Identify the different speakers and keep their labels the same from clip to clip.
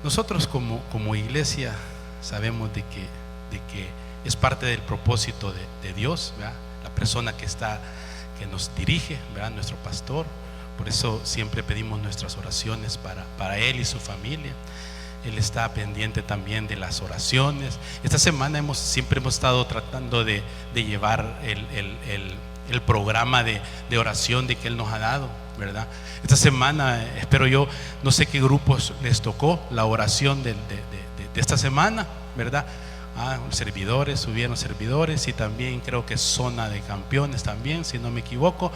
Speaker 1: Nosotros como iglesia sabemos de que es parte del propósito de Dios, ¿verdad? La persona que nos dirige, ¿verdad? Nuestro pastor. Por eso siempre pedimos nuestras oraciones para él y su familia. Él está pendiente también de las oraciones. Esta semana siempre hemos estado tratando de llevar el programa de oración de que Él nos ha dado, ¿verdad? Esta semana, espero yo, no sé qué grupos les tocó la oración de esta semana, ¿verdad? Subieron servidores, y también creo que zona de campeones también, si no me equivoco.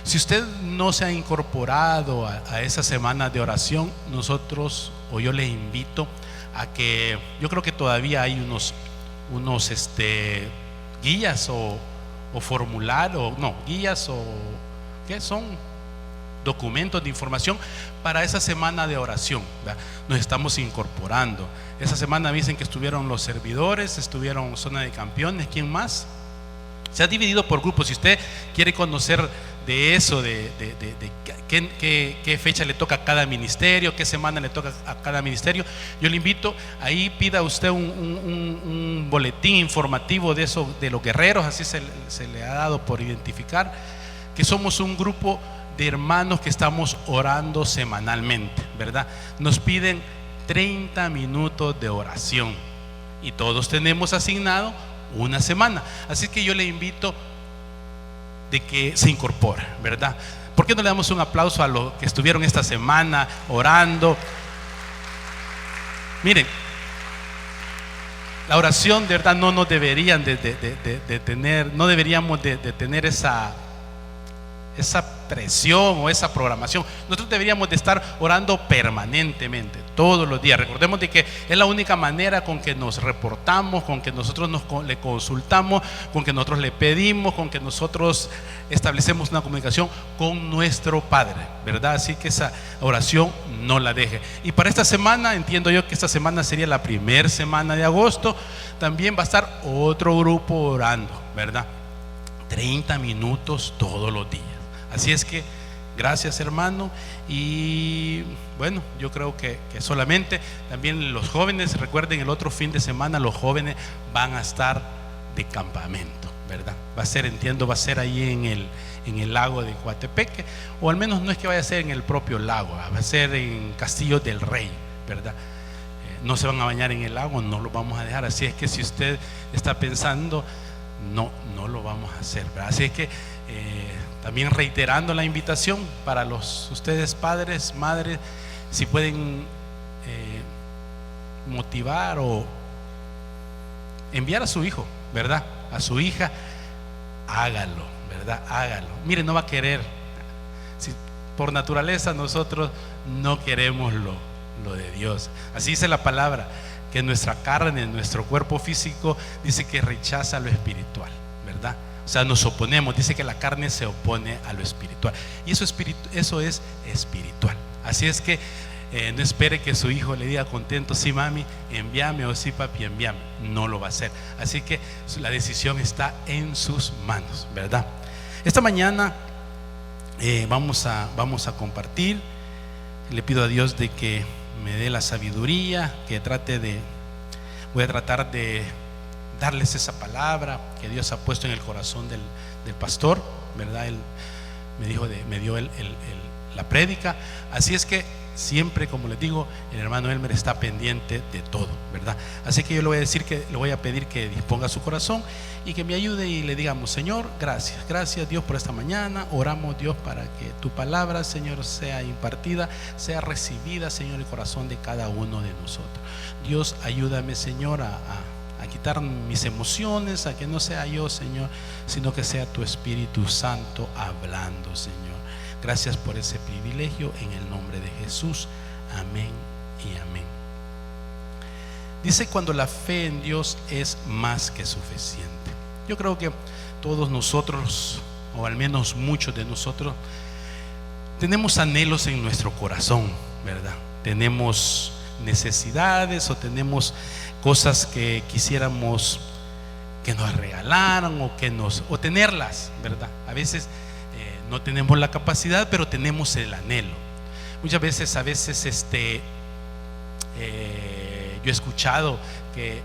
Speaker 1: Si usted no se ha incorporado a esa semana de oración, yo les invito a que, yo creo que todavía hay unos guías o formularios, no, guías o ¿qué son? Documentos de información para esa semana de oración, ¿verdad? Nos estamos incorporando. Esa semana me dicen que estuvieron los servidores, estuvieron zona de campeones. ¿Quién más? Se ha dividido por grupos. Si usted quiere conocer de eso, de qué fecha le toca a cada ministerio, qué semana le toca a cada ministerio, yo le invito, ahí pida usted un boletín informativo de eso, de los guerreros, así se le ha dado por identificar, que somos un grupo de hermanos que estamos orando semanalmente, ¿verdad? Nos piden 30 minutos de oración y todos tenemos asignado una semana. Así que yo le invito de que se incorpore, ¿verdad? ¿Por qué no le damos un aplauso a los que estuvieron esta semana orando? Miren, la oración de verdad no nos deberían de tener, no deberíamos de tener esa presión o esa programación. Nosotros deberíamos de estar orando permanentemente, todos los días. Recordemos de que es la única manera con que nos reportamos, con que nosotros le consultamos, con que nosotros le pedimos, con que nosotros establecemos una comunicación con nuestro Padre, ¿verdad? Así que esa oración no la deje. Y para esta semana, entiendo yo que esta semana sería la primera semana de agosto, también va a estar otro grupo orando, ¿verdad? 30 minutos todos los días. Así es que gracias, hermano. Y bueno, yo creo que solamente también los jóvenes, recuerden, el otro fin de semana los jóvenes van a estar de campamento, ¿verdad? Va a ser, entiendo, va a ser ahí en el lago de Coatepeque, o al menos no es que vaya a ser en el propio lago, va a ser en Castillo del Rey, ¿verdad? No se van a bañar en el lago, no lo vamos a dejar. Así es que si usted está pensando, no lo vamos a hacer, ¿verdad? Así es que también reiterando la invitación para ustedes padres, madres, si pueden motivar o enviar a su hijo, ¿verdad? A su hija, hágalo, ¿verdad? Hágalo. Mire, no va a querer. Si por naturaleza nosotros no queremos lo de Dios. Así dice la palabra, que nuestra carne, nuestro cuerpo físico, dice que rechaza lo espiritual, ¿verdad? O sea, nos oponemos, dice que la carne se opone a lo espiritual. Y eso es espiritual. Así es que no espere que su hijo le diga contento, sí mami, envíame, o sí papi, envíame. No lo va a hacer. Así que la decisión está en sus manos, ¿verdad? Esta mañana vamos a compartir. Le pido a Dios de que me dé la sabiduría, voy a tratar de darles esa palabra que Dios ha puesto en el corazón del pastor, ¿verdad? Él me dio la prédica. Así es que siempre, como les digo, el hermano Elmer está pendiente de todo, ¿verdad? Así que yo le voy a pedir que disponga su corazón y que me ayude y le digamos: Señor, gracias Dios por esta mañana. Oramos, Dios, para que tu palabra, Señor, sea impartida, sea recibida, Señor, en el corazón de cada uno de nosotros. Dios, ayúdame, Señor, a quitar mis emociones, a que no sea yo, Señor, sino que sea tu Espíritu Santo hablando, Señor. Gracias por ese privilegio, en el nombre de Jesús. Amén y amén. Dice: cuando la fe en Dios es más que suficiente. Yo creo que todos nosotros, o al menos muchos de nosotros, tenemos anhelos en nuestro corazón, ¿verdad? Tenemos necesidades o tenemos cosas que quisiéramos que nos regalaran o tenerlas, ¿verdad? A veces no tenemos la capacidad, pero tenemos el anhelo. Muchas veces, Yo he escuchado que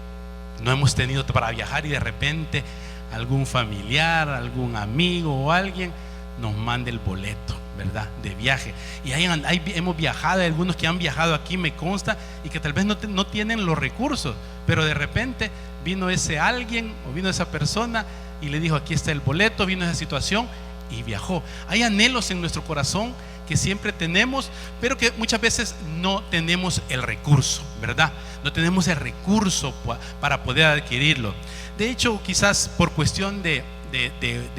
Speaker 1: no hemos tenido para viajar y de repente algún familiar, algún amigo o alguien nos manda el boleto, ¿verdad?, de viaje. Y hemos viajado, hay algunos que han viajado aquí, me consta, y que tal vez no tienen los recursos, pero de repente vino ese alguien o vino esa persona y le dijo: aquí está el boleto, vino esa situación y viajó. Hay anhelos en nuestro corazón que siempre tenemos, pero que muchas veces no tenemos el recurso, ¿verdad? No tenemos el recurso para poder adquirirlo. De hecho, quizás por cuestión de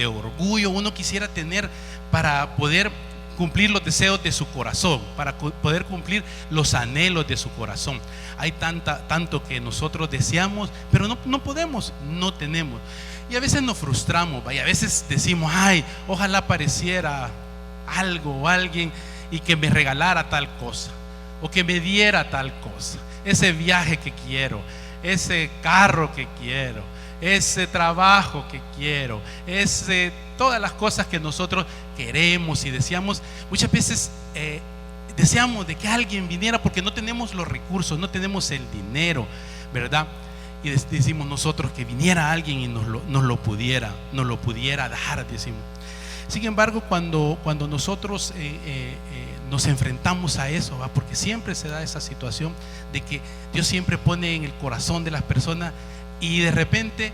Speaker 1: orgullo, uno quisiera tener para poder cumplir los deseos de su corazón, para poder cumplir los anhelos de su corazón. Hay tanto que nosotros deseamos, pero no podemos, no tenemos. Y a veces nos frustramos, y a veces decimos: ay, ojalá apareciera algo o alguien y que me regalara tal cosa, o que me diera tal cosa, ese viaje que quiero, ese carro que quiero, ese trabajo que quiero, todas las cosas que nosotros queremos y deseamos. Muchas veces deseamos de que alguien viniera porque no tenemos los recursos, no tenemos el dinero, ¿verdad? Y decimos nosotros que viniera alguien y nos lo pudiera dar, decimos. Sin embargo, cuando nosotros nos enfrentamos a eso, ¿va?, porque siempre se da esa situación de que Dios siempre pone en el corazón de las personas y de repente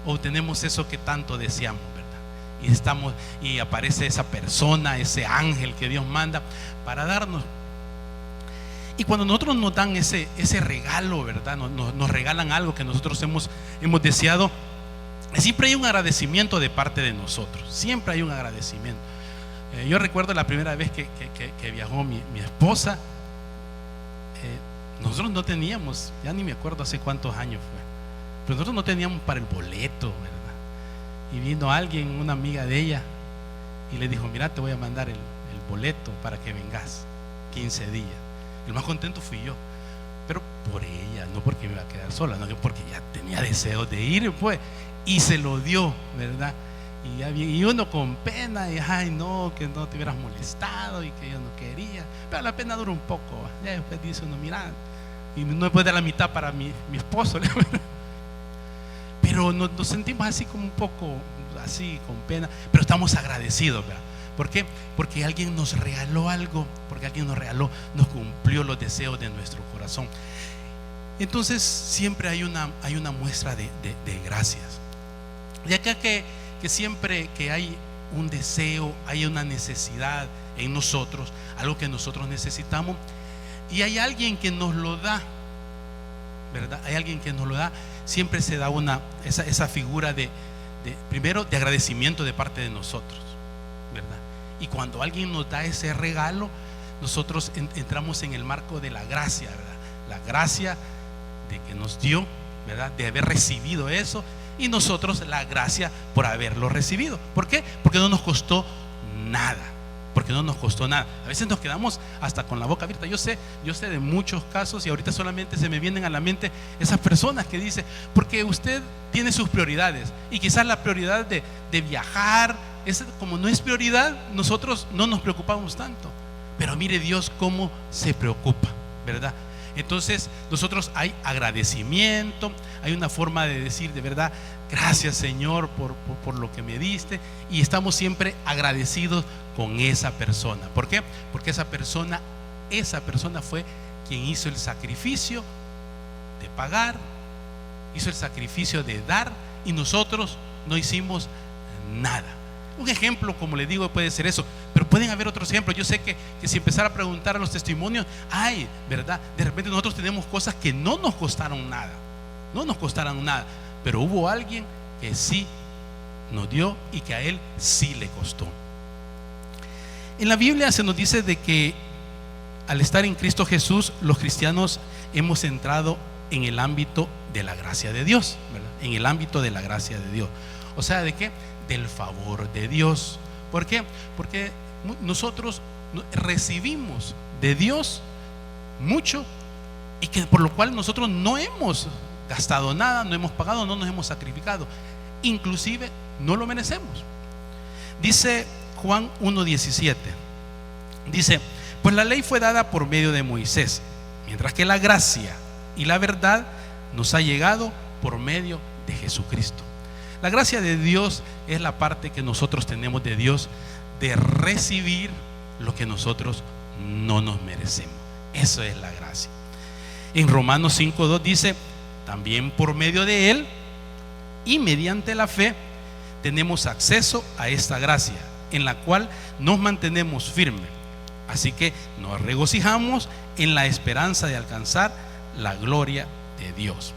Speaker 1: obtenemos eso que tanto deseamos, ¿verdad? Y aparece esa persona, ese ángel que Dios manda para darnos. Y cuando nosotros nos dan ese regalo, ¿verdad?, nos regalan algo que nosotros hemos deseado, siempre hay un agradecimiento de parte de nosotros. Siempre hay un agradecimiento. Yo recuerdo la primera vez que viajó mi esposa. Nosotros no teníamos, ya ni me acuerdo hace cuántos años fue, pero nosotros no teníamos para el boleto, ¿verdad? Y vino alguien, una amiga de ella, y le dijo: mira, te voy a mandar el boleto para que vengas 15 días. El más contento fui yo, pero por ella, no porque me iba a quedar sola, no, porque ya tenía deseos de ir, pues, y se lo dio, ¿verdad? Y uno con pena, y ay, no, que no te hubieras molestado y que yo no quería, pero la pena dura un poco. Ya después dice uno: mira, y no puede dar la mitad para mi esposo. Pero nos sentimos así como un poco así con pena, pero estamos agradecidos, ¿verdad? ¿Por qué? Porque alguien nos regaló algo, nos cumplió los deseos de nuestro corazón. Entonces siempre hay una muestra de gracias. De acá que siempre que hay un deseo, hay una necesidad en nosotros, algo que nosotros necesitamos, y hay alguien que nos lo da, ¿verdad? Hay alguien que nos lo da, siempre se da esa figura primero de agradecimiento de parte de nosotros, ¿verdad? Y cuando alguien nos da ese regalo, nosotros entramos en el marco de la gracia, ¿verdad? La gracia de que nos dio, ¿verdad?, de haber recibido eso, y nosotros la gracia por haberlo recibido. ¿Por qué? Porque no nos costó nada. A veces nos quedamos hasta con la boca abierta. Yo sé de muchos casos, y ahorita solamente se me vienen a la mente esas personas que dicen: porque usted tiene sus prioridades, y quizás la prioridad de viajar, como no es prioridad, nosotros no nos preocupamos tanto. Pero mire Dios cómo se preocupa, ¿verdad? Entonces nosotros hay agradecimiento, hay una forma de decir de verdad: gracias Señor por lo que me diste, y estamos siempre agradecidos con esa persona. ¿Por qué? Porque esa persona fue quien hizo el sacrificio de pagar, hizo el sacrificio de dar, y nosotros no hicimos nada. Un ejemplo, como le digo, puede ser eso, pero pueden haber otros ejemplos. Yo sé que si empezara a preguntar a los testimonios, ay, ¿verdad? De repente nosotros tenemos cosas que no nos costaron nada, pero hubo alguien que sí nos dio y que a él sí le costó. En la Biblia se nos dice de que al estar en Cristo Jesús, los cristianos hemos entrado en el ámbito de la gracia de Dios, ¿verdad? En el ámbito de la gracia de Dios. O sea, ¿de qué? Del favor de Dios. ¿Por qué? Porque nosotros recibimos de Dios mucho, y que por lo cual nosotros no hemos gastado nada, no hemos pagado, no nos hemos sacrificado, inclusive no lo merecemos. Dice Juan 1:17, dice: pues la ley fue dada por medio de Moisés. mientras que la gracia y la verdad nos ha llegado por medio de Jesucristo. La gracia de Dios es la parte que nosotros tenemos de Dios, de recibir lo que nosotros no nos merecemos. Eso es la gracia. En Romanos 5:2 dice: también por medio de Él y mediante la fe tenemos acceso a esta gracia, en la cual nos mantenemos firmes. Así que nos regocijamos en la esperanza de alcanzar la gloria de Dios.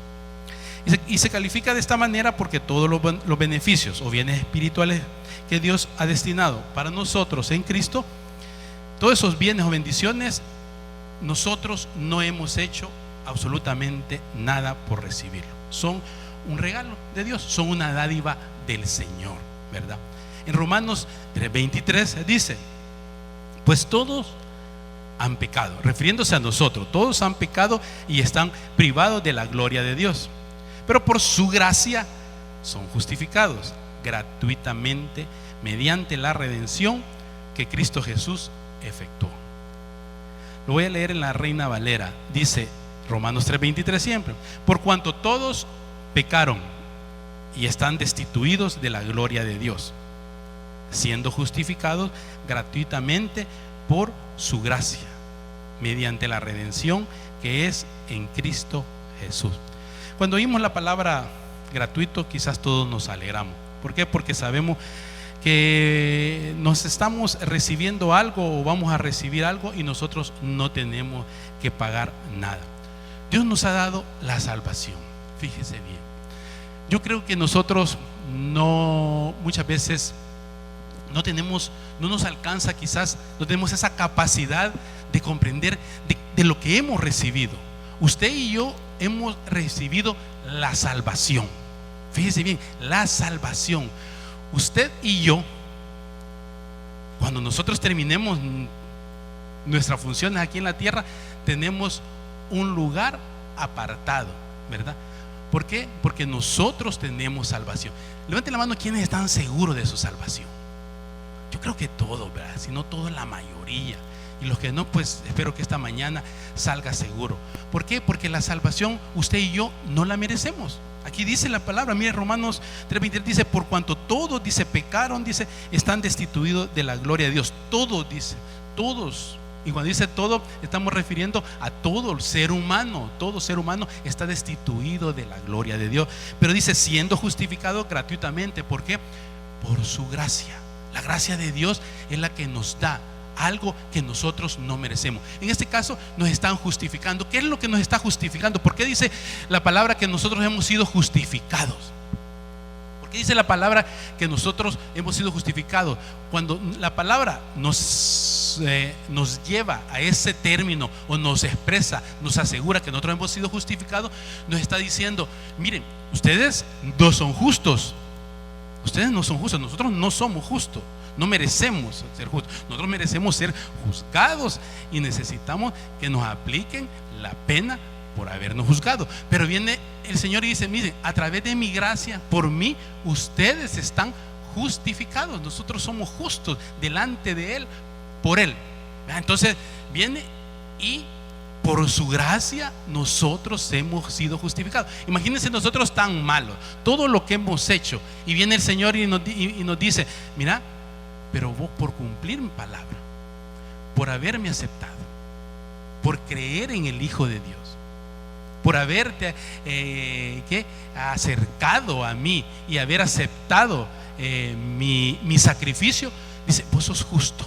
Speaker 1: Y se califica de esta manera porque todos los beneficios o bienes espirituales que Dios ha destinado para nosotros en Cristo, todos esos bienes o bendiciones, nosotros no hemos hecho absolutamente nada por recibirlo. Son un regalo de Dios, son una dádiva del Señor, ¿verdad? En Romanos 3:23 dice: pues todos han pecado, refiriéndose a nosotros, todos han pecado y están privados de la gloria de Dios, pero por su gracia son justificados gratuitamente mediante la redención que Cristo Jesús efectuó. Lo voy a leer en la Reina Valera. Dice Romanos 3:23 siempre: por cuanto todos pecaron y están destituidos de la gloria de Dios, siendo justificados gratuitamente por su gracia mediante la redención que es en Cristo Jesús. Cuando oímos la palabra gratuito, quizás todos nos alegramos. ¿Por qué? Porque sabemos que nos estamos recibiendo algo o vamos a recibir algo y nosotros no tenemos que pagar nada. Dios nos ha dado la salvación. Fíjese bien. Yo creo que nosotros muchas veces no nos alcanza, quizás no tenemos esa capacidad de comprender de lo que hemos recibido. Usted y yo hemos recibido la salvación. Fíjese bien, la salvación. Usted y yo, cuando nosotros terminemos nuestras funciones aquí en la tierra, tenemos un lugar apartado, ¿verdad? ¿Por qué? Porque nosotros tenemos salvación. Levante la mano quienes están seguros de su salvación. Yo creo que todos, ¿verdad? Si no todos, la mayoría. Y los que no, pues espero que esta mañana salga seguro. ¿Por qué? Porque la salvación usted y yo no la merecemos. Aquí dice la palabra, mire, Romanos 3:23 dice: por cuanto todos, dice, pecaron, dice, están destituidos de la gloria de Dios. Todos, dice, todos. Y cuando dice todo, estamos refiriendo a todo el ser humano. Todo ser humano está destituido de la gloria de Dios. Pero dice, siendo justificado gratuitamente. ¿Por qué? Por su gracia. La gracia de Dios es la que nos da algo que nosotros no merecemos. En este caso nos están justificando. ¿Qué es lo que nos está justificando? ¿Por qué dice la palabra que nosotros hemos sido justificados? ¿Por qué dice la palabra que nosotros hemos sido justificados? Cuando la palabra nos lleva a ese término o nos expresa, nos asegura que nosotros hemos sido justificados, nos está diciendo: miren, ustedes no son justos. Ustedes no son justos, nosotros no somos justos. No merecemos ser justos, nosotros merecemos ser juzgados y necesitamos que nos apliquen la pena por habernos juzgado. Pero viene el Señor y dice: miren, a través de mi gracia, por mí, ustedes están justificados. Nosotros somos justos delante de Él, por Él. Entonces viene y por su gracia nosotros hemos sido justificados. Imagínense nosotros tan malos, todo lo que hemos hecho, y viene el Señor y nos dice: mira, pero vos, por cumplir mi palabra, por haberme aceptado, por creer en el Hijo de Dios, por haberte acercado a mí y haber aceptado mi sacrificio, dice: vos sos justo.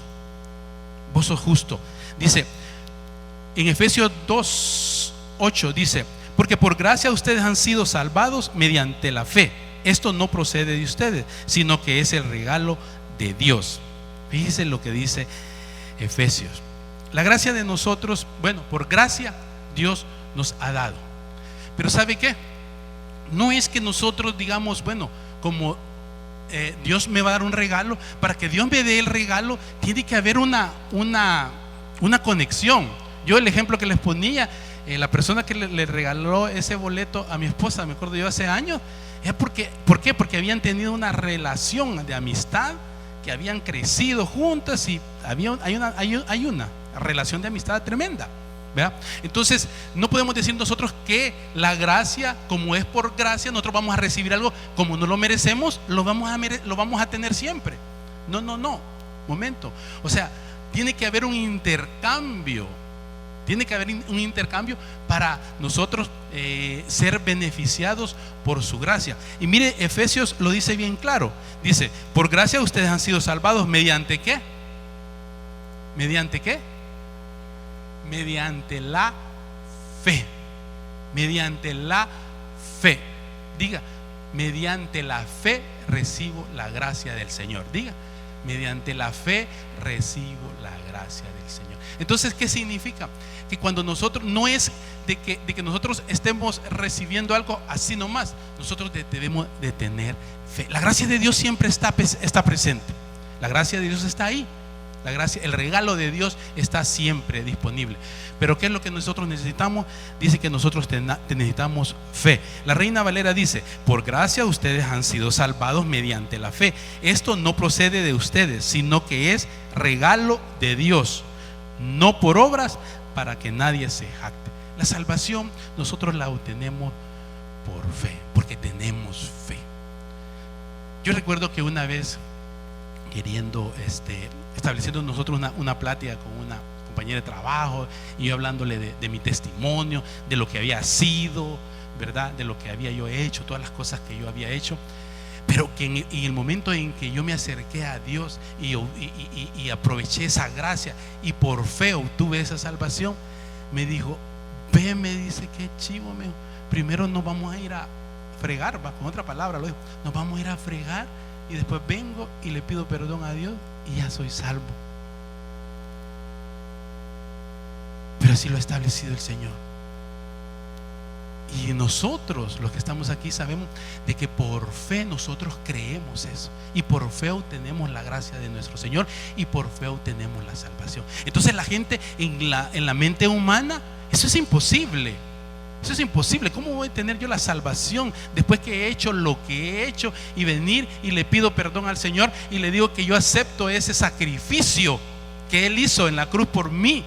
Speaker 1: Vos sos justo. Dice en Efesios 2:8, dice: porque por gracia ustedes han sido salvados mediante la fe. Esto no procede de ustedes, sino que es el regalo de Dios. Fíjense lo que dice Efesios. La gracia de nosotros, bueno, por gracia Dios nos ha dado. Pero ¿sabe qué? No es que nosotros digamos, bueno, como Dios me va a dar un regalo. Para que Dios me dé el regalo tiene que haber una conexión. Yo el ejemplo que les ponía, la persona que le regaló ese boleto a mi esposa, me acuerdo yo hace años, es porque, ¿por qué? Porque habían tenido una relación de amistad, que habían crecido juntas y hay una relación de amistad tremenda. ¿verdad? Entonces no podemos decir nosotros que la gracia, como es por gracia, nosotros vamos a recibir algo como no lo merecemos, lo vamos a tener siempre. No, momento. O sea, tiene que haber un intercambio. Tiene que haber un intercambio para nosotros ser beneficiados por su gracia. Y mire, Efesios lo dice bien claro. Dice, por gracia ustedes han sido salvados ¿mediante qué? ¿Mediante qué? Mediante la fe. Mediante la fe. Diga, mediante la fe recibo la gracia del Señor. Diga, mediante la fe recibo la gracia del Señor. Entonces, ¿qué significa? Que cuando nosotros, no es de que nosotros estemos recibiendo algo así nomás, nosotros debemos de tener fe. La gracia de Dios siempre está presente. La gracia de Dios está ahí. La gracia, el regalo de Dios está siempre disponible. Pero ¿qué es lo que nosotros necesitamos? Dice que nosotros necesitamos fe. La Reina Valera dice, por gracia ustedes han sido salvados mediante la fe. Esto no procede de ustedes, sino que es regalo de Dios, no por obras, para que nadie se jacte. La salvación nosotros la obtenemos por fe, porque tenemos fe. Yo recuerdo que una vez, queriendo estableciendo nosotros una plática con una compañera de trabajo, y yo hablándole de mi testimonio, de lo que había sido, ¿verdad? De lo que había yo hecho, todas las cosas que yo había hecho. Pero que en el momento en que yo me acerqué a Dios y aproveché esa gracia y por fe obtuve esa salvación, me dijo, ve, me dice, qué chivo, me dijo, primero nos vamos a ir a fregar, va, con otra palabra lo dijo, nos vamos a ir a fregar y después vengo y le pido perdón a Dios y ya soy salvo. Pero así lo ha establecido el Señor. Y nosotros, los que estamos aquí, sabemos de que por fe nosotros creemos eso, y por fe obtenemos la gracia de nuestro Señor, y por fe obtenemos la salvación. Entonces la gente en la mente humana, eso es imposible. Eso es imposible. ¿Cómo voy a tener yo la salvación después que he hecho lo que he hecho y venir y le pido perdón al Señor y le digo que yo acepto ese sacrificio que Él hizo en la cruz por mí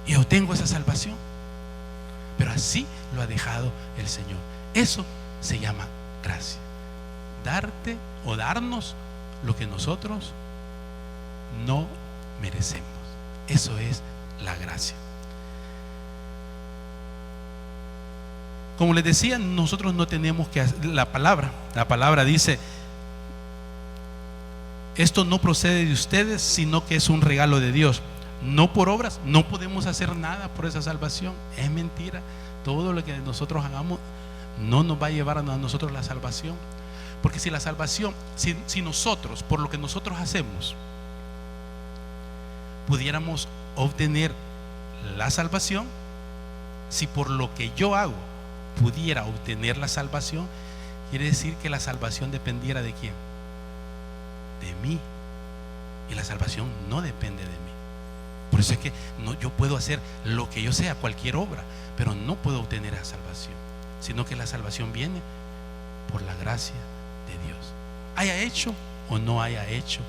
Speaker 1: y obtengo esa salvación? Pero así lo ha dejado el Señor. Eso se llama gracia. Darte o darnos lo que nosotros no merecemos. Eso es la gracia. Como les decía, nosotros no tenemos que hacer la palabra dice, esto no procede de ustedes, sino que es un regalo de Dios, no por obras. No podemos hacer nada por esa salvación. Es mentira. Todo lo que nosotros hagamos no nos va a llevar a nosotros la salvación. Porque si la salvación, si nosotros, por lo que nosotros hacemos, pudiéramos obtener la salvación, si por lo que yo hago pudiera obtener la salvación, quiere decir que la salvación dependiera de ¿quién? De mí. Y la salvación no depende de mí. Por eso es que yo puedo hacer lo que yo sea, cualquier obra, pero no puedo obtener la salvación, sino que la salvación viene por la gracia de Dios, haya hecho o no haya hecho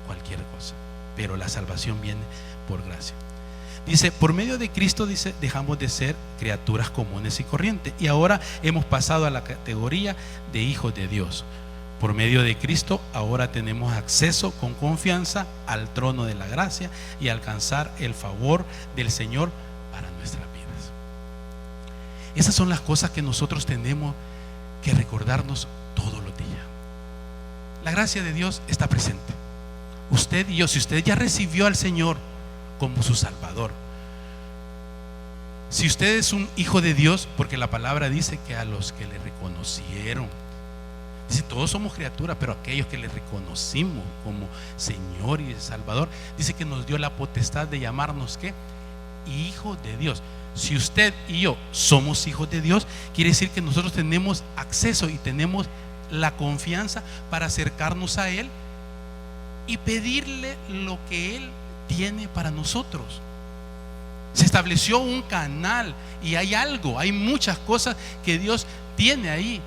Speaker 1: cualquier cosa, pero la salvación viene por gracia. Dice, por medio de Cristo, dice, dejamos de ser criaturas comunes y corrientes y ahora hemos pasado a la categoría de hijos de Dios. Por medio de Cristo ahora tenemos acceso con confianza al trono de la gracia y alcanzar el favor del Señor para nuestras vidas. Esas son las cosas que nosotros tenemos que recordarnos todos los días. La gracia de Dios está presente. Usted y yo, si usted ya recibió al Señor como su Salvador, si usted es un hijo de Dios, porque la palabra dice que a los que le reconocieron, dice, todos somos criaturas, pero aquellos que le reconocimos como Señor y Salvador, dice que nos dio la potestad de llamarnos ¿qué? Hijos de Dios. Si usted y yo somos hijos de Dios, quiere decir que nosotros tenemos acceso y tenemos la confianza para acercarnos a Él y pedirle lo que Él tiene para nosotros. Se estableció un canal y hay muchas cosas que Dios tiene ahí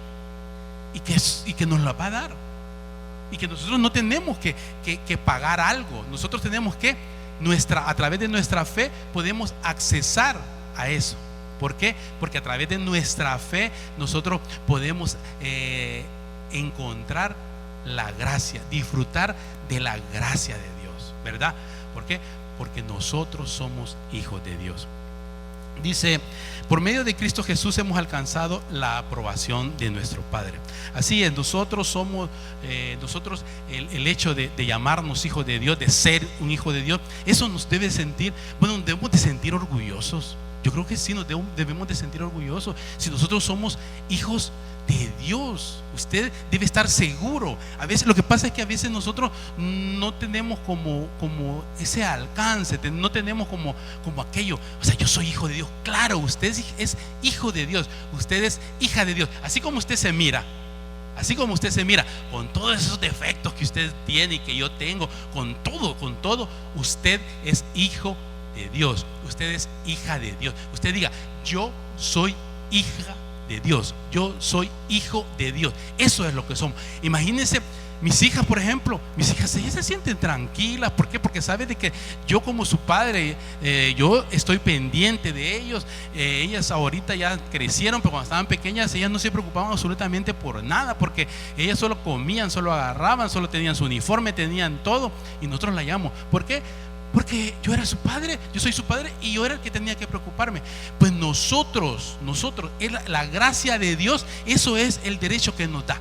Speaker 1: y que nos la va a dar, y que nosotros no tenemos que pagar algo. Nosotros tenemos que a través de nuestra fe podemos accesar a eso. ¿Por qué? Porque a través de nuestra fe nosotros podemos encontrar la gracia, disfrutar de la gracia de Dios, ¿verdad? ¿Por qué? Porque nosotros somos hijos de Dios. Dice: por medio de Cristo Jesús hemos alcanzado la aprobación de nuestro Padre. Así es, nosotros somos, el hecho de llamarnos hijos de Dios, de ser un hijo de Dios, eso nos debe sentir, bueno, debemos de sentir orgullosos. Yo creo que sí, nos debemos de sentir orgullosos. Si nosotros somos hijos de Dios, usted debe estar seguro. A veces lo que pasa es que a veces nosotros no tenemos como ese alcance, no tenemos como aquello. O sea, yo soy hijo de Dios. Claro, usted es hijo de Dios, usted es hija de Dios. Así como usted se mira, con todos esos defectos que usted tiene y que yo tengo, con todo, usted es hijo de Dios, usted es hija de Dios. Usted diga: yo soy hija de Dios, yo soy hijo de Dios. Eso es lo que somos. Imagínense, mis hijas, por ejemplo, ellas se sienten tranquilas. ¿Por qué? Porque saben de que yo, como su padre, yo estoy pendiente de ellos. Ellas ahorita ya crecieron, pero cuando estaban pequeñas ellas no se preocupaban absolutamente por nada, porque ellas solo comían, solo agarraban, solo tenían su uniforme, tenían todo, y nosotros la llamamos. ¿Por qué? Porque yo era su padre, yo soy su padre, y yo era el que tenía que preocuparme. Pues nosotros, la gracia de Dios, eso es el derecho que nos da.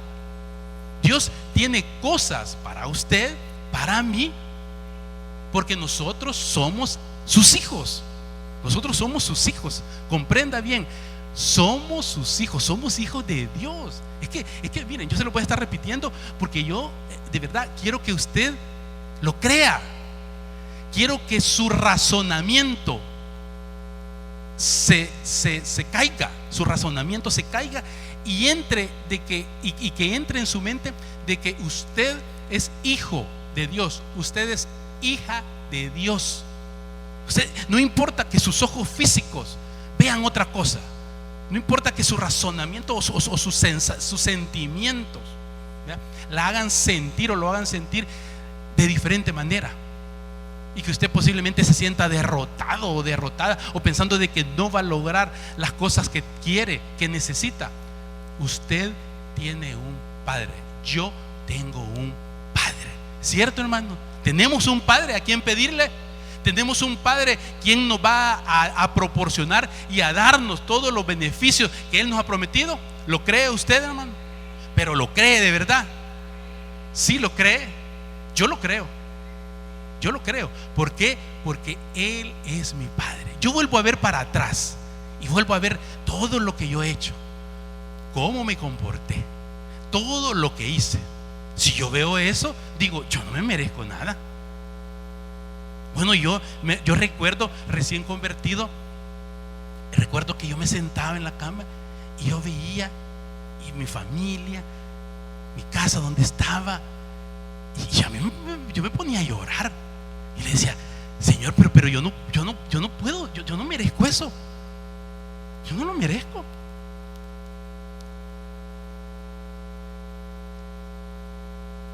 Speaker 1: Dios tiene cosas para usted, para mí, porque nosotros somos sus hijos. Nosotros somos sus hijos. Comprenda bien, somos sus hijos, somos hijos de Dios. Es que miren, yo se lo voy a estar repitiendo porque yo de verdad quiero que usted lo crea. Quiero que su razonamiento se caiga, su razonamiento se caiga y que entre en su mente de que usted es hijo de Dios, usted es hija de Dios. No importa que sus ojos físicos vean otra cosa, no importa que su razonamiento o sus sentimientos, ¿verdad?, la hagan sentir o lo hagan sentir de diferente manera, y que usted posiblemente se sienta derrotado o derrotada, o pensando de que no va a lograr las cosas que quiere, que necesita. Usted tiene un padre. Yo tengo un padre. ¿Cierto, hermano? Tenemos un padre a quien pedirle. Tenemos un padre quien nos va a proporcionar y a darnos todos los beneficios que Él nos ha prometido. ¿Lo cree usted, hermano? Pero ¿lo cree de verdad? ¿Sí lo cree? Yo lo creo. Yo lo creo. ¿Por qué? Porque Él es mi padre. Yo vuelvo a ver para atrás y vuelvo a ver todo lo que yo he hecho, cómo me comporté, todo lo que hice. Si yo veo eso, digo: yo no me merezco nada. Bueno, yo recuerdo, recién convertido, recuerdo que yo me sentaba en la cama y yo veía, y mi familia, mi casa donde estaba, y yo me ponía a llorar y le decía: Señor, pero yo no puedo, yo no merezco eso, yo no lo merezco.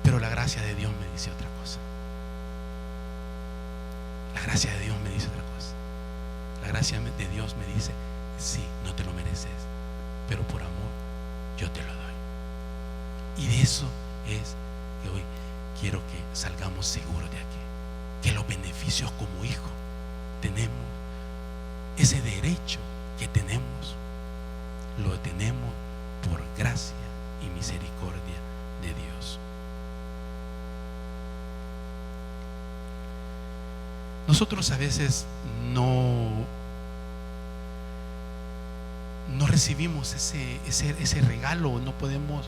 Speaker 1: Pero la gracia de Dios me dice otra cosa. La gracia de Dios me dice otra cosa. La gracia de Dios me dice: sí, no te lo mereces, pero por amor yo te lo doy. Y de eso es que hoy quiero que salgamos seguros de aquí, que los beneficios como hijo tenemos, ese derecho que tenemos, lo tenemos por gracia y misericordia de Dios. Nosotros a veces no recibimos ese regalo, no podemos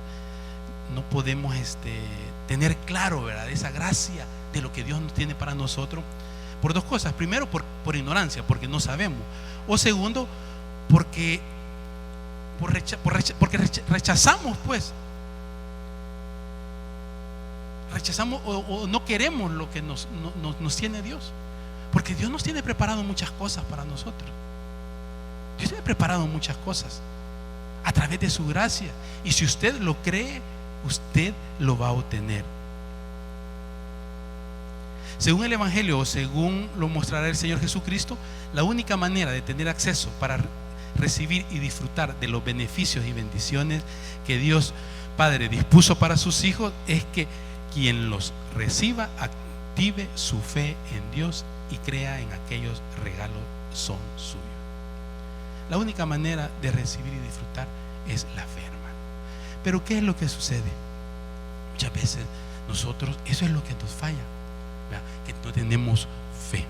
Speaker 1: tener claro, ¿verdad?, esa gracia de lo que Dios nos tiene para nosotros, por dos cosas. Primero, por ignorancia, porque no sabemos. O segundo, porque rechazamos, pues. Rechazamos o no queremos lo que nos tiene Dios. Porque Dios nos tiene preparado muchas cosas para nosotros. Dios tiene preparado muchas cosas a través de su gracia. Y si usted lo cree, usted lo va a obtener. Según el Evangelio o según lo mostrará el Señor Jesucristo, la única manera de tener acceso para recibir y disfrutar de los beneficios y bendiciones que Dios Padre dispuso para sus hijos es que quien los reciba active su fe en Dios y crea en aquellos regalos son suyos. La única manera de recibir y disfrutar es la fe, hermano. Pero ¿qué es lo que sucede? Muchas veces nosotros, eso es lo que nos falla, ¿verdad? Que no tenemos fe.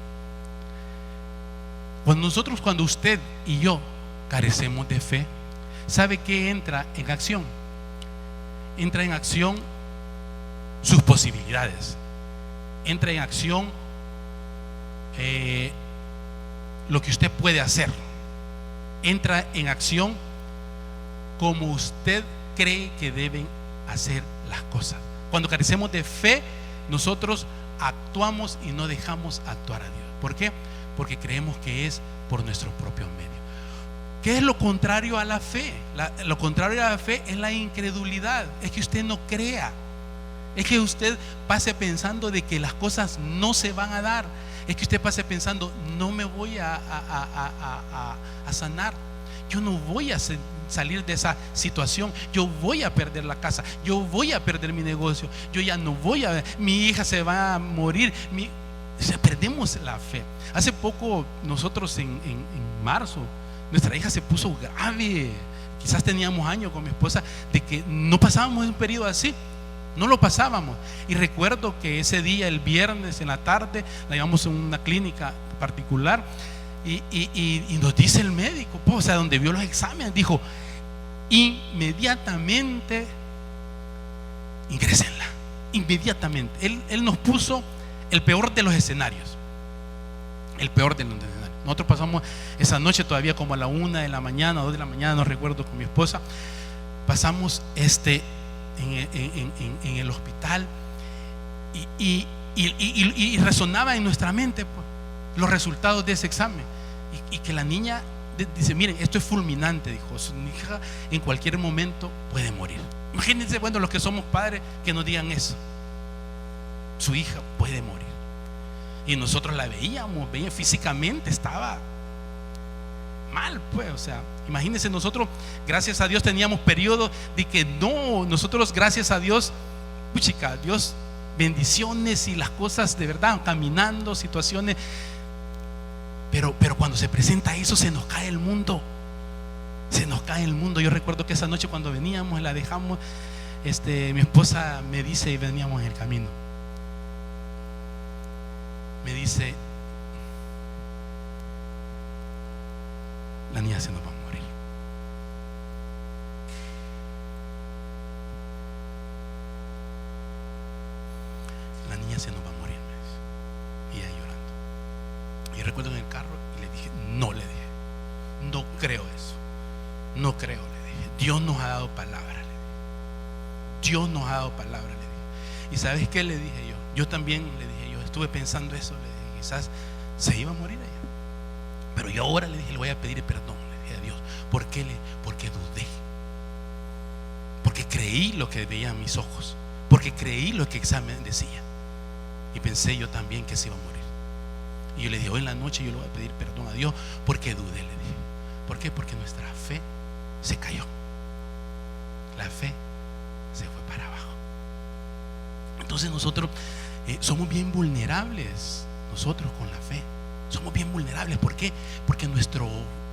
Speaker 1: Cuando usted y yo carecemos de fe, ¿sabe qué entra en acción? Entra en acción sus posibilidades, entra en acción lo que usted puede hacer, entra en acción como usted cree que deben hacer las cosas. Cuando carecemos de fe, nosotros actuamos y no dejamos actuar a Dios. ¿Por qué? Porque creemos que es por nuestro propio medio. ¿Qué es lo contrario a la fe? Lo contrario a la fe es la incredulidad. Es que usted no crea. Es que usted pase pensando de que las cosas no se van a dar. Es que usted pase pensando, no me voy a sanar. Yo no voy a salir de esa situación. Yo voy a perder la casa. Yo voy a perder mi negocio. Yo ya no voy a... Mi hija se va a morir. O sea, perdemos la fe. Hace poco nosotros en marzo, nuestra hija se puso grave. Quizás teníamos años con mi esposa de que no pasábamos un periodo así. No lo pasábamos. Y recuerdo que ese día, el viernes en la tarde, la llevamos a una clínica particular y nos dice el médico, pues, o sea, donde vio los exámenes, dijo: inmediatamente ingrésenla. Inmediatamente. Él nos puso el peor de los escenarios. El peor de los escenarios. Nosotros pasamos esa noche todavía como a la 1 de la mañana, 2 de la mañana, no recuerdo, con mi esposa. Pasamos en el hospital y resonaba en nuestra mente, pues, los resultados de ese examen y que la niña dice: miren, esto es fulminante, dijo, su hija en cualquier momento puede morir. Imagínense, bueno, los que somos padres, que nos digan eso: su hija puede morir. Y nosotros la veíamos físicamente, estaba mal, pues, o sea, imagínense, nosotros, gracias a Dios, teníamos periodos de que no, nosotros, gracias a Dios, puchica, Dios, bendiciones y las cosas de verdad, caminando, situaciones, pero cuando se presenta eso, se nos cae el mundo, se nos cae el mundo. Yo recuerdo que esa noche cuando veníamos, la dejamos, mi esposa me dice, y veníamos en el camino, me dice: la niña se nos va a morir. La niña se nos va a morir, me dice. Y ella llorando. Y recuerdo en el carro y le dije: no, le dije, no creo eso. No creo, le dije. Dios nos ha dado palabra, le dije. Dios nos ha dado palabra, le dije. ¿Y sabes qué le dije yo? Yo también le dije, yo estuve pensando eso, le dije, quizás se iba a morir ella. Pero yo ahora le dije, le voy a pedir perdón, le dije a Dios. ¿Por qué? Porque dudé. Porque creí lo que veían mis ojos. Porque creí lo que el examen decía. Y pensé yo también que se iba a morir. Y yo le dije: hoy en la noche yo le voy a pedir perdón a Dios porque dudé, le dije. ¿Por qué? Porque nuestra fe se cayó. La fe se fue para abajo. Entonces nosotros somos bien vulnerables. Nosotros con la fe somos bien vulnerables. ¿Por qué? Porque nuestros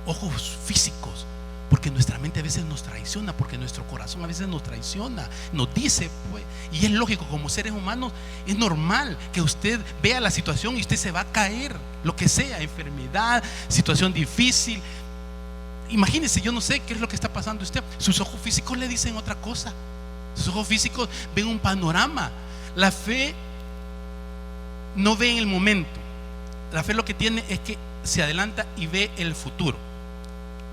Speaker 1: ojos físicos, porque nuestra mente a veces nos traiciona, porque nuestro corazón a veces nos traiciona, nos dice, pues, y es lógico, como seres humanos es normal que usted vea la situación y usted se va a caer, lo que sea, enfermedad, situación difícil. Imagínese, yo no sé qué es lo que está pasando usted. Sus ojos físicos le dicen otra cosa. Sus ojos físicos ven un panorama. La fe no ve en el momento. La fe lo que tiene es que se adelanta y ve el futuro.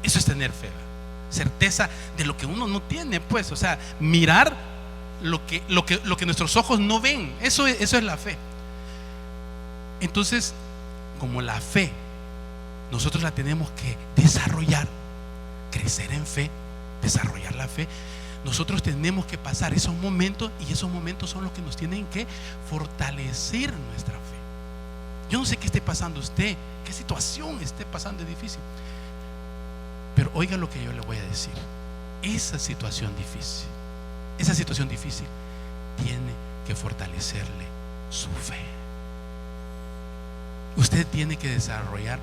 Speaker 1: Eso es tener fe, ¿verdad? Certeza de lo que uno no tiene, pues, o sea, mirar lo que nuestros ojos no ven. Eso es la fe. Entonces, como la fe nosotros la tenemos que desarrollar, crecer en fe, desarrollar la fe, nosotros tenemos que pasar esos momentos, y esos momentos son los que nos tienen que fortalecer nuestra fe. Yo no sé qué esté pasando usted, qué situación esté pasando difícil, pero oiga lo que yo le voy a decir. Esa situación difícil tiene que fortalecerle su fe. Usted tiene que desarrollar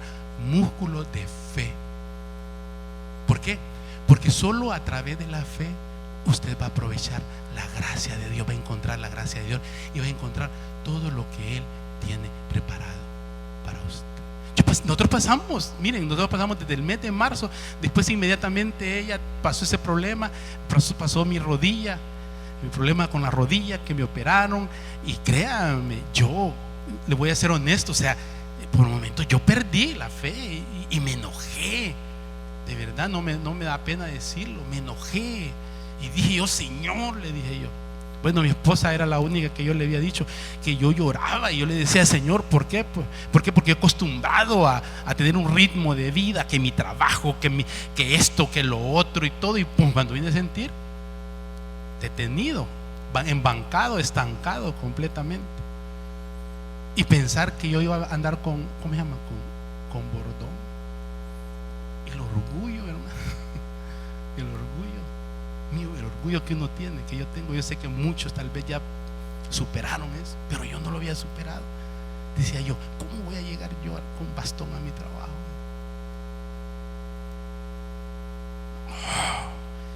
Speaker 1: músculo de fe. ¿Por qué? Porque solo a través de la fe usted va a aprovechar la gracia de Dios, va a encontrar la gracia de Dios y va a encontrar todo lo que Él tiene preparado para usted. Nosotros pasamos desde el mes de marzo. Después inmediatamente ella pasó ese problema, pasó mi problema con la rodilla, que me operaron. Y créanme, yo le voy a ser honesto, o sea, por un momento yo perdí la fe y me enojé. De verdad, no me da pena decirlo, me enojé. Y dije yo, Señor, le dije yo. Bueno, mi esposa era la única que yo le había dicho que yo lloraba, y yo le decía, Señor, ¿por qué? Porque he acostumbrado a tener un ritmo de vida, que mi trabajo, que esto, que lo otro y todo. Y cuando vine a sentir detenido, embancado, estancado completamente, y pensar que yo iba a andar con, ¿cómo se llama? Con bordón. El orgullo, hermano. El orgullo mío, el orgullo que uno tiene, que yo tengo. Yo sé que muchos tal vez ya superaron eso, pero yo no lo había superado. Decía yo, ¿cómo voy a llegar yo con bastón a mi trabajo?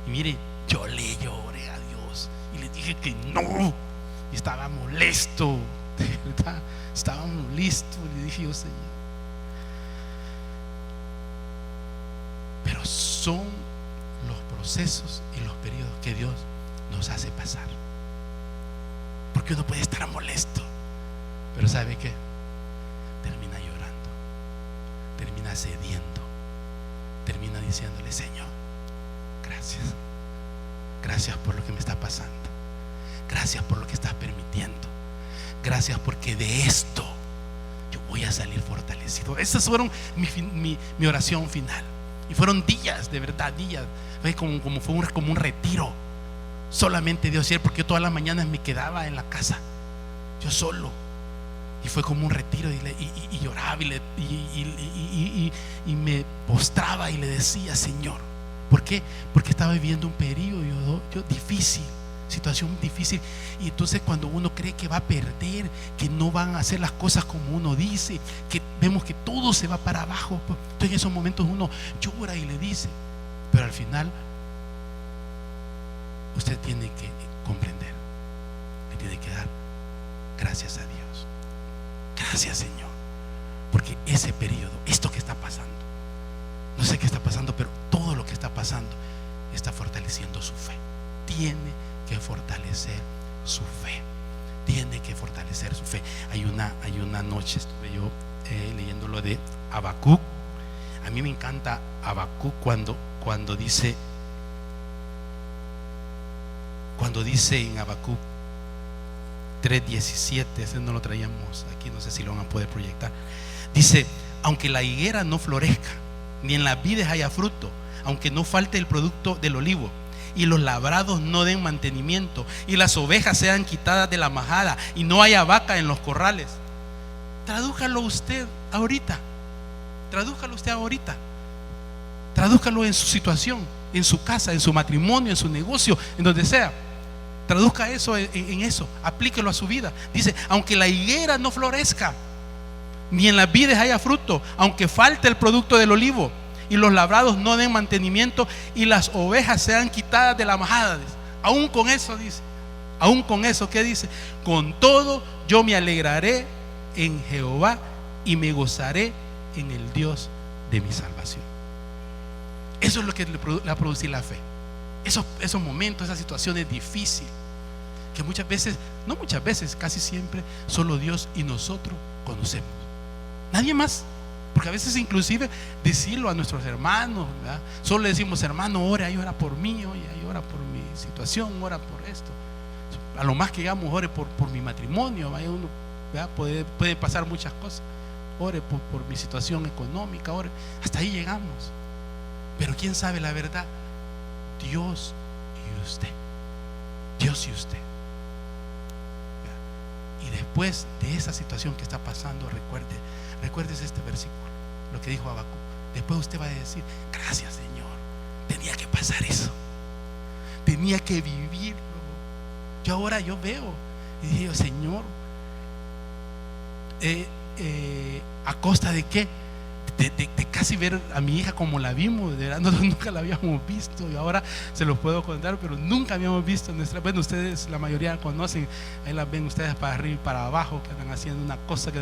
Speaker 1: Y mire, yo le lloré a Dios y le dije que no, y estaba molesto, de verdad, estaba molesto. Le dije yo, Señor, pero son los procesos y los periodos que Dios nos hace pasar, porque uno puede estar molesto, pero ¿sabe qué? Termina llorando, termina cediendo, termina diciéndole, Señor, gracias por lo que me está pasando, gracias por lo que estás permitiendo, gracias porque de esto yo voy a salir fortalecido. Esas fueron mi oración final. Y fueron días, de verdad, días. Fue como un retiro. Solamente Dios y Él, porque yo todas las mañanas me quedaba en la casa, yo solo. Y fue como un retiro, y lloraba y me postraba y le decía, Señor. ¿Por qué? Porque estaba viviendo un periodo difícil, situación difícil. Y entonces cuando uno cree que va a perder, que no van a hacer las cosas como uno dice, que vemos que todo se va para abajo, entonces en esos momentos uno llora y le dice, pero al final usted tiene que comprender, le tiene que dar gracias a Dios. Gracias, Señor, porque ese periodo, esto que está pasando, no sé qué está pasando, pero todo lo que está pasando está fortaleciendo su fe. Tiene que fortalecer su fe. Tiene que fortalecer su fe. Hay una noche estuve yo leyendo lo de Habacuc. A mí me encanta Habacuc cuando dice en Habacuc 3:17, ese no lo traíamos aquí, no sé si lo van a poder proyectar. Dice, aunque la higuera no florezca, ni en las vides haya fruto, aunque no falte el producto del olivo, y los labrados no den mantenimiento, y las ovejas sean quitadas de la majada, y no haya vaca en los corrales. Tradújalo usted ahorita. Tradújalo en su situación, en su casa, en su matrimonio, en su negocio, en donde sea. Traduzca eso en eso, aplíquelo a su vida. Dice, aunque la higuera no florezca, ni en las vides haya fruto, aunque falte el producto del olivo, y los labrados no den mantenimiento, y las ovejas sean quitadas de la majada. Aún con eso dice, aún con eso, ¿qué dice? Con todo yo me alegraré en Jehová y me gozaré en el Dios de mi salvación. Eso es lo que le va a producir la fe. Esos momentos, esas situaciones difíciles, que muchas veces, no muchas veces, casi siempre, solo Dios y nosotros conocemos. Nadie más. Porque a veces inclusive decirlo a nuestros hermanos, ¿verdad? Solo le decimos, hermano, ore, ahí ora por mí, oye, ahí ora por mi situación, ora por esto. A lo más que digamos, ore por mi matrimonio, vaya uno, ¿verdad? Puede pasar muchas cosas. Ore por mi situación económica, ore. Hasta ahí llegamos. Pero quién sabe la verdad, Dios y usted. Dios y usted. Y después de esa situación que está pasando, recuérdese este versículo, lo que dijo Habacuc. Después usted va a decir: gracias, Señor, tenía que pasar eso, tenía que vivirlo. Yo ahora veo y digo: Señor, ¿a costa de qué? De casi ver a mi hija como la vimos, de verdad, nosotros nunca la habíamos visto, y ahora se los puedo contar, pero nunca habíamos visto bueno, ustedes la mayoría conocen, ahí las ven ustedes para arriba y para abajo, que andan haciendo una cosa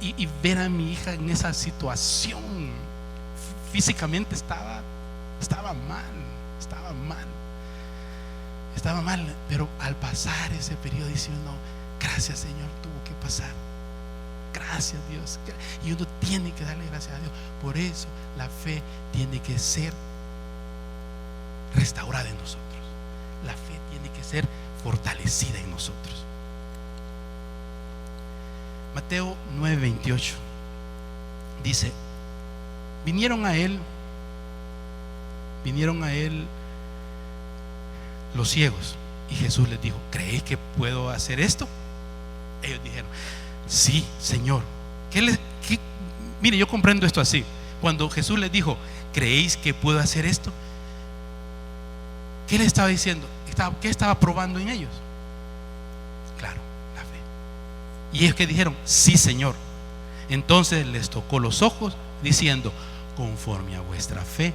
Speaker 1: y ver a mi hija en esa situación, físicamente estaba mal, pero al pasar ese periodo dice uno: gracias, Señor, tuvo que pasar. Gracias, Dios. Y uno tiene que darle gracias a Dios. Por eso la fe tiene que ser restaurada en nosotros. La fe tiene que ser fortalecida en nosotros. Mateo 9:28 dice: vinieron a él los ciegos, y Jesús les dijo: ¿creéis que puedo hacer esto? Ellos dijeron: sí, Señor. Mire, yo comprendo esto así. Cuando Jesús les dijo: ¿creéis que puedo hacer esto? ¿Qué le estaba diciendo? ¿Qué estaba probando en ellos? Claro, la fe. Y ellos que dijeron: sí, Señor. Entonces les tocó los ojos, diciendo: conforme a vuestra fe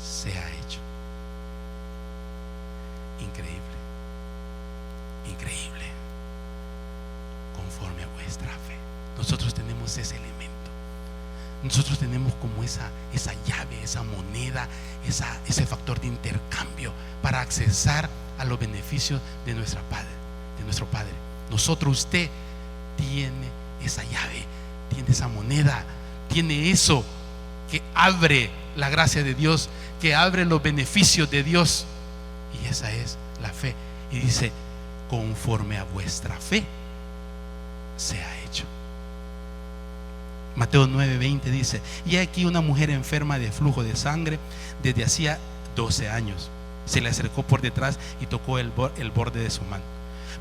Speaker 1: sea hecho. Increíble. Conforme a vuestra fe. Nosotros tenemos ese elemento. Nosotros tenemos como esa llave, esa moneda, ese factor de intercambio para accesar a los beneficios de nuestro Padre. Usted tiene esa llave, tiene esa moneda, tiene eso que abre la gracia de Dios, que abre los beneficios de Dios, y esa es la fe. Y dice: conforme a vuestra fe sea hecho. Mateo 9:20 dice: y aquí una mujer enferma de flujo de sangre desde hacía 12 años. Se le acercó por detrás y tocó el borde de su manto,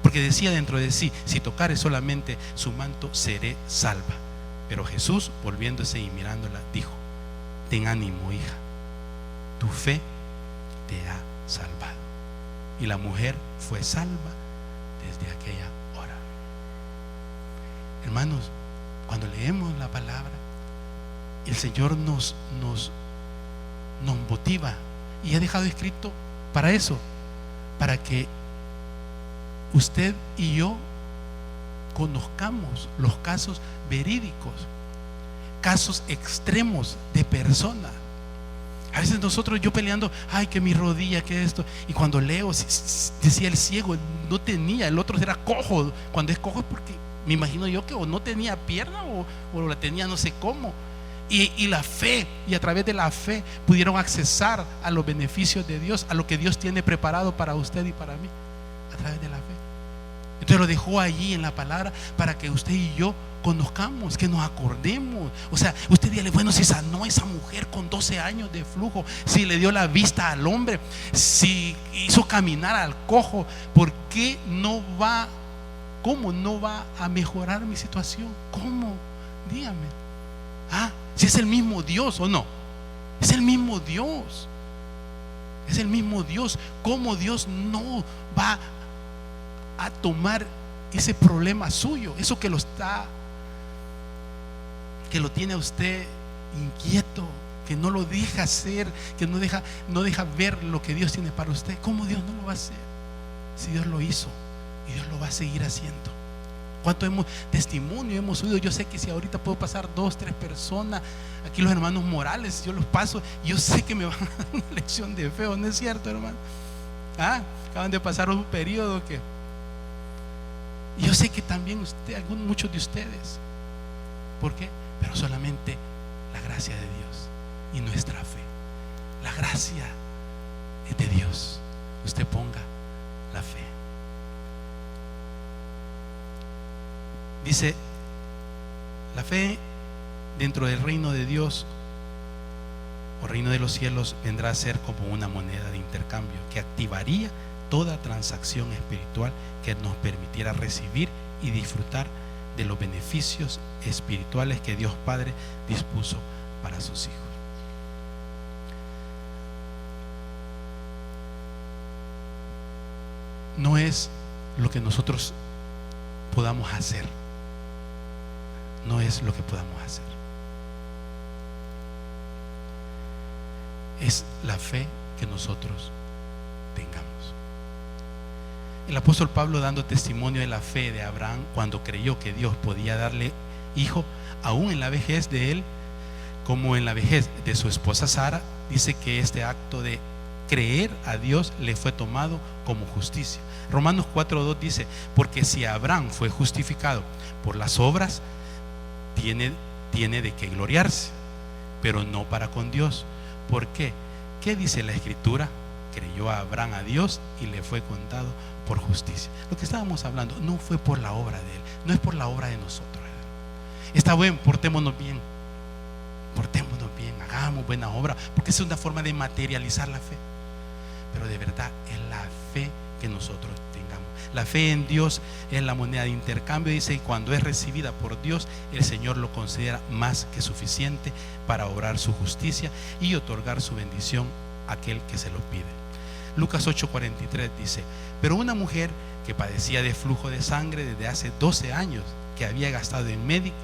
Speaker 1: porque decía dentro de sí: si tocare solamente su manto, seré salva. Pero Jesús, volviéndose y mirándola, dijo: ten ánimo, hija, tu fe te ha salvado. Y la mujer fue salva desde aquella hora. Hermanos, cuando leemos la palabra, el Señor nos motiva, y ha dejado escrito para eso, para que usted y yo conozcamos los casos verídicos, casos extremos de personas. A veces yo peleando: ay, que mi rodilla, que esto, y cuando leo, decía el ciego no tenía, el otro era cojo. Cuando es cojo es porque, me imagino yo, que o no tenía pierna o la tenía no sé cómo, y la fe, y a través de la fe pudieron accesar a los beneficios de Dios, a lo que Dios tiene preparado para usted y para mí, a través de la fe. Entonces lo dejó allí en la palabra para que usted y yo conozcamos, que nos acordemos. O sea, usted dígale: bueno, si sanó a esa mujer con 12 años de flujo, si le dio la vista al hombre, si hizo caminar al cojo, ¿por qué no va? ¿Cómo no va a mejorar mi situación? ¿Cómo? Dígame. Si es el mismo Dios o no. Es el mismo Dios. Es el mismo Dios. ¿Cómo Dios no va a tomar ese problema suyo? Eso que lo tiene a usted inquieto, que no lo deja hacer, que no deja ver lo que Dios tiene para usted. ¿Cómo Dios no lo va a hacer? Si Dios lo hizo, y Dios lo va a seguir haciendo. ¿Cuánto testimonio hemos oído? Yo sé que si ahorita puedo pasar 2, 3 personas, aquí los hermanos Morales, yo los paso, y yo sé que me van a dar una lección de fe, ¿no es cierto, hermano? Acaban de pasar un periodo y yo sé que también muchos de ustedes. ¿Por qué? Pero solamente la gracia de Dios y nuestra fe. La gracia es de Dios. Usted ponga la fe. Dice: la fe dentro del reino de Dios o reino de los cielos vendrá a ser como una moneda de intercambio que activaría toda transacción espiritual que nos permitiera recibir y disfrutar de los beneficios espirituales que Dios Padre dispuso para sus hijos. No es lo que nosotros podamos hacer, no es lo que podamos hacer, es la fe que nosotros tengamos. El apóstol Pablo, dando testimonio de la fe de Abraham cuando creyó que Dios podía darle hijo, aún en la vejez de él como en la vejez de su esposa Sara, dice que este acto de creer a Dios le fue tomado como justicia. Romanos 4:2 dice: porque si Abraham fue justificado por las obras, tiene de qué gloriarse, pero no para con Dios. ¿Por qué? ¿Qué dice la Escritura? Creyó a Abraham a Dios y le fue contado por justicia. Lo que estábamos hablando no fue por la obra de él, no es por la obra de nosotros. Está bien, portémonos bien, hagamos buena obra, porque es una forma de materializar la fe. Pero de verdad es la fe que nosotros tengamos. La fe en Dios es la moneda de intercambio, dice, y cuando es recibida por Dios, el Señor lo considera más que suficiente para obrar su justicia y otorgar su bendición a aquel que se lo pide. Lucas 8:43 dice: pero una mujer que padecía de flujo de sangre desde hace 12 años, que había gastado en médico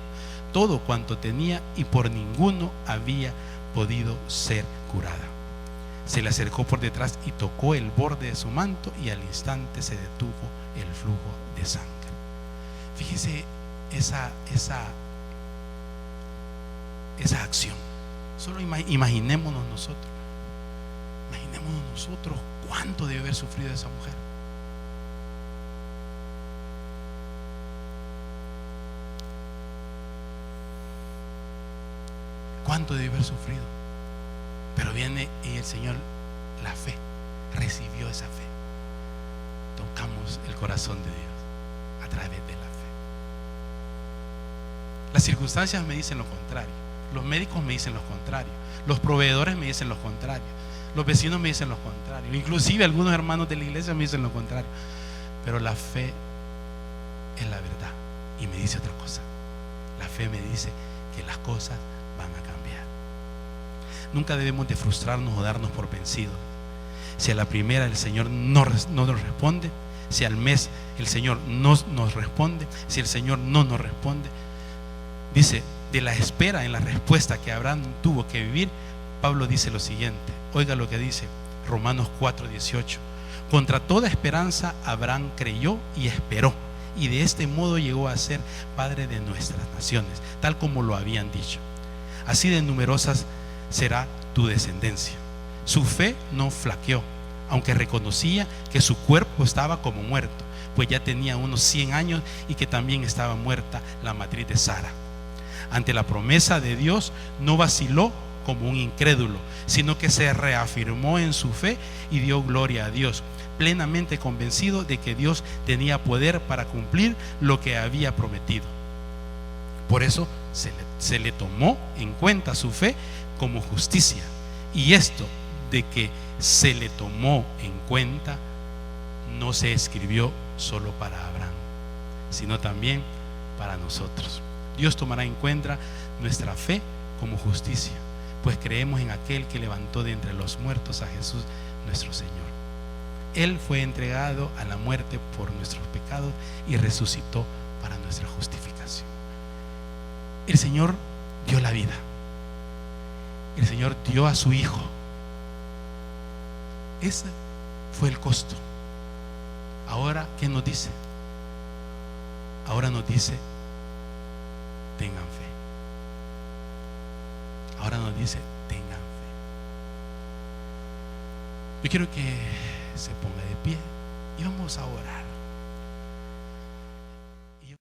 Speaker 1: todo cuanto tenía y por ninguno había podido ser curada, se le acercó por detrás y tocó el borde de su manto, y al instante se detuvo el flujo de sangre. Fíjese esa acción. Solo imaginémonos nosotros cuánto debe haber sufrido esa mujer. Cuánto debe haber sufrido. Pero viene y el Señor, la fe, recibió esa fe. Tocamos el corazón de Dios a través de la fe. Las circunstancias me dicen lo contrario, los médicos me dicen lo contrario, los proveedores me dicen lo contrario, los vecinos me dicen lo contrario, inclusive algunos hermanos de la iglesia me dicen lo contrario. Pero la fe es la verdad y me dice otra cosa. La fe me dice que las cosas van a cambiar. Nunca debemos de frustrarnos o darnos por vencidos. Si a la primera el Señor no nos responde, si al mes el Señor no nos responde, si el Señor no nos responde, dice, de la espera en la respuesta que Abraham tuvo que vivir, Pablo dice lo siguiente. Oiga lo que dice Romanos 4:18: contra toda esperanza Abraham creyó y esperó, y de este modo llegó a ser padre de nuestras naciones, tal como lo habían dicho. Así de numerosas será tu descendencia. Su fe no flaqueó, aunque reconocía que su cuerpo estaba como muerto, pues ya tenía unos 100 años y que también estaba muerta la matriz de Sara. Ante la promesa de Dios no vaciló como un incrédulo, sino que se reafirmó en su fe y dio gloria a Dios, plenamente convencido de que Dios tenía poder para cumplir lo que había prometido. Por eso se le tomó en cuenta su fe como justicia. Y esto de que se le tomó en cuenta no se escribió solo para Abraham, sino también para nosotros. Dios tomará en cuenta nuestra fe como justicia, pues creemos en aquel que levantó de entre los muertos a Jesús nuestro Señor. Él fue entregado a la muerte por nuestros pecados y resucitó para nuestra justificación. El Señor dio la vida. El Señor dio a su Hijo. Ese fue el costo. Ahora, ¿qué nos dice? Ahora nos dice: tengan fe. Ahora nos dice: tengan fe. Yo quiero que se ponga de pie y vamos a orar.